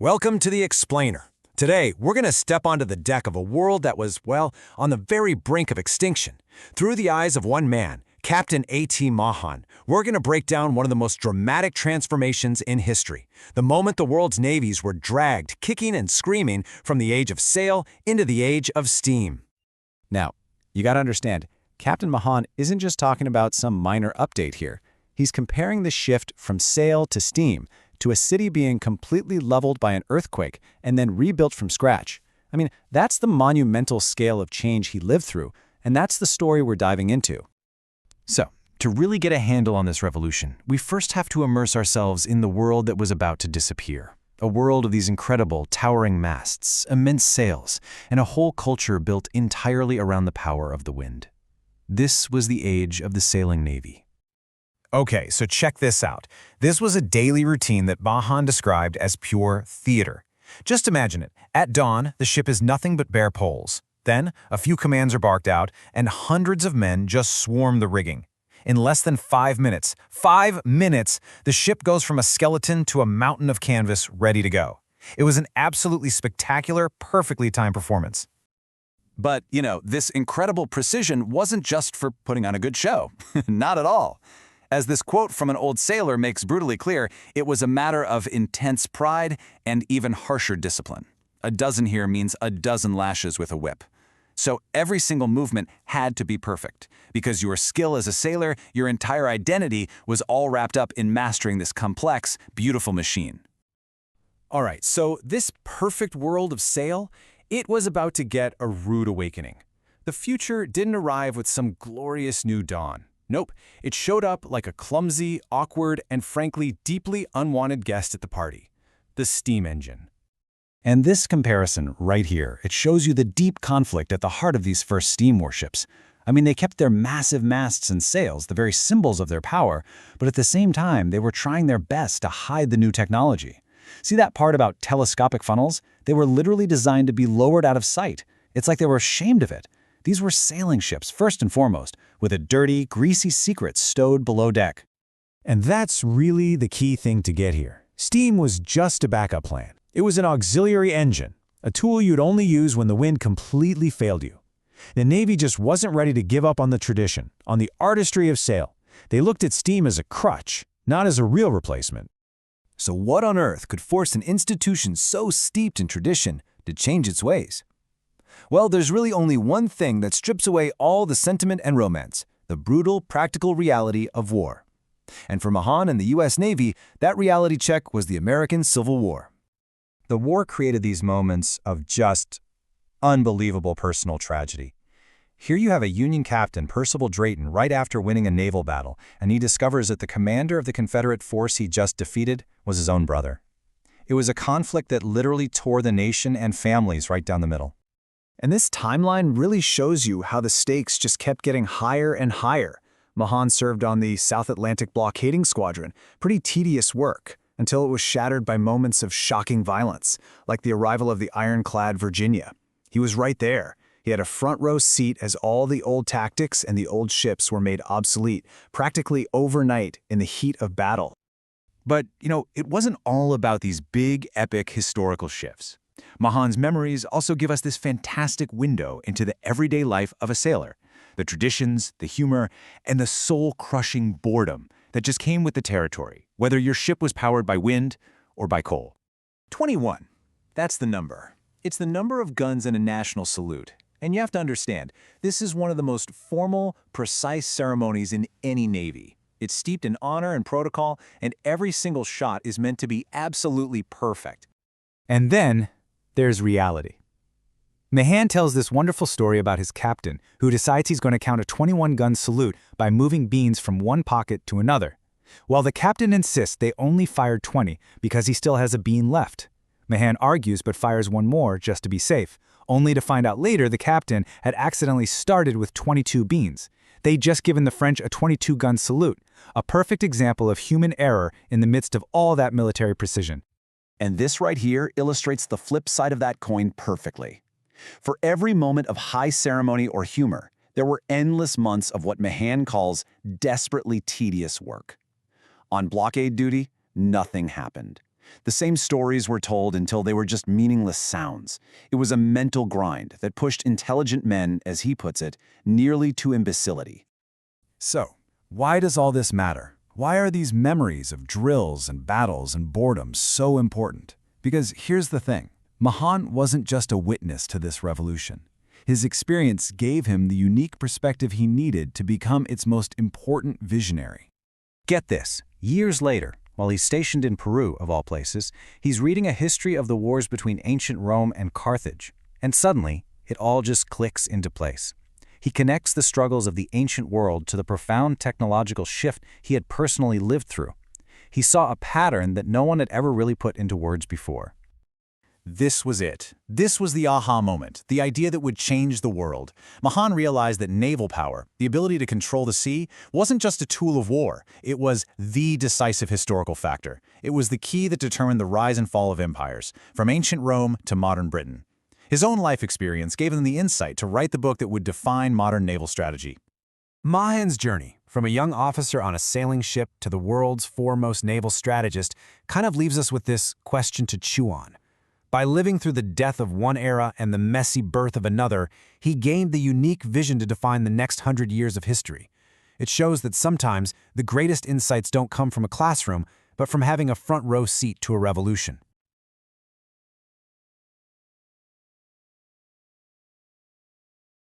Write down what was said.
Welcome to the Explainer. Today, we're going to step onto the deck of a world that was, well, on the very brink of extinction. Through the eyes of one man, Captain A.T. Mahan, we're going to break down one of the most dramatic transformations in history. The moment the world's navies were dragged, kicking and screaming, from the age of sail into the age of steam. Now, you got to understand, Captain Mahan isn't just talking about some minor update here. He's comparing the shift from sail to steam to a city being completely leveled by an earthquake and then rebuilt from scratch. I mean, that's the monumental scale of change he lived through, and that's the story we're diving into. So, to really get a handle on this revolution, we first have to immerse ourselves in the world that was about to disappear. A world of these incredible, towering masts, immense sails, and a whole culture built entirely around the power of the wind. This was the age of the sailing navy. Okay, so check this out. This was a daily routine that Mahan described as pure theater. Just imagine it. At dawn, the ship is nothing but bare poles. Then, a few commands are barked out, and hundreds of men just swarm the rigging. In less than 5 minutes, the ship goes from a skeleton to a mountain of canvas ready to go. It was an absolutely spectacular, perfectly timed performance. But, this incredible precision wasn't just for putting on a good show. Not at all. As this quote from an old sailor makes brutally clear, it was a matter of intense pride and even harsher discipline. A dozen here means a dozen lashes with a whip. So every single movement had to be perfect, because your skill as a sailor, your entire identity, was all wrapped up in mastering this complex, beautiful machine. All right, so this perfect world of sail, it was about to get a rude awakening. The future didn't arrive with some glorious new dawn. Nope, it showed up like a clumsy, awkward, and frankly deeply unwanted guest at the party. The steam engine. And this comparison right here, it shows you the deep conflict at the heart of these first steam warships. I mean, they kept their massive masts and sails, the very symbols of their power, but at the same time, they were trying their best to hide the new technology. See that part about telescopic funnels? They were literally designed to be lowered out of sight. It's like they were ashamed of it. These were sailing ships, first and foremost, with a dirty, greasy secret stowed below deck. And that's really the key thing to get here. Steam was just a backup plan. It was an auxiliary engine, a tool you'd only use when the wind completely failed you. The Navy just wasn't ready to give up on the tradition, on the artistry of sail. They looked at steam as a crutch, not as a real replacement. So what on earth could force an institution so steeped in tradition to change its ways? Well, there's really only one thing that strips away all the sentiment and romance: the brutal, practical reality of war. And for Mahan and the U.S. Navy, that reality check was the American Civil War. The war created these moments of just unbelievable personal tragedy. Here you have a Union captain, Percival Drayton, right after winning a naval battle, and he discovers that the commander of the Confederate force he just defeated was his own brother. It was a conflict that literally tore the nation and families right down the middle. And this timeline really shows you how the stakes just kept getting higher and higher. Mahan served on the South Atlantic blockading squadron, pretty tedious work, until it was shattered by moments of shocking violence, like the arrival of the Ironclad Virginia. He was right there. He had a front-row seat as all the old tactics and the old ships were made obsolete, practically overnight in the heat of battle. But, it wasn't all about these big, epic historical shifts. Mahan's memories also give us this fantastic window into the everyday life of a sailor, the traditions, the humor, and the soul-crushing boredom that just came with the territory, whether your ship was powered by wind or by coal. 21. That's the number. It's the number of guns in a national salute. And you have to understand, this is one of the most formal, precise ceremonies in any navy. It's steeped in honor and protocol, and every single shot is meant to be absolutely perfect. And then there's reality. Mahan tells this wonderful story about his captain, who decides he's going to count a 21-gun salute by moving beans from one pocket to another. While the captain insists they only fired 20 because he still has a bean left. Mahan argues but fires one more just to be safe, only to find out later the captain had accidentally started with 22 beans. They'd just given the French a 22-gun salute, a perfect example of human error in the midst of all that military precision. And this right here illustrates the flip side of that coin perfectly. For every moment of high ceremony or humor, there were endless months of what Mahan calls desperately tedious work. On blockade duty, nothing happened. The same stories were told until they were just meaningless sounds. It was a mental grind that pushed intelligent men, as he puts it, nearly to imbecility. So, why does all this matter? Why are these memories of drills and battles and boredom so important? Because here's the thing. Mahan wasn't just a witness to this revolution. His experience gave him the unique perspective he needed to become its most important visionary. Get this, years later, while he's stationed in Peru, of all places, he's reading a history of the wars between ancient Rome and Carthage, and suddenly, it all just clicks into place. He connects the struggles of the ancient world to the profound technological shift he had personally lived through. He saw a pattern that no one had ever really put into words before. This was it. This was the aha moment, the idea that would change the world. Mahan realized that naval power, the ability to control the sea, wasn't just a tool of war. It was the decisive historical factor. It was the key that determined the rise and fall of empires, from ancient Rome to modern Britain. His own life experience gave him the insight to write the book that would define modern naval strategy. Mahan's journey, from a young officer on a sailing ship to the world's foremost naval strategist, kind of leaves us with this question to chew on. By living through the death of one era and the messy birth of another, he gained the unique vision to define the next 100 years of history. It shows that sometimes the greatest insights don't come from a classroom, but from having a front row seat to a revolution.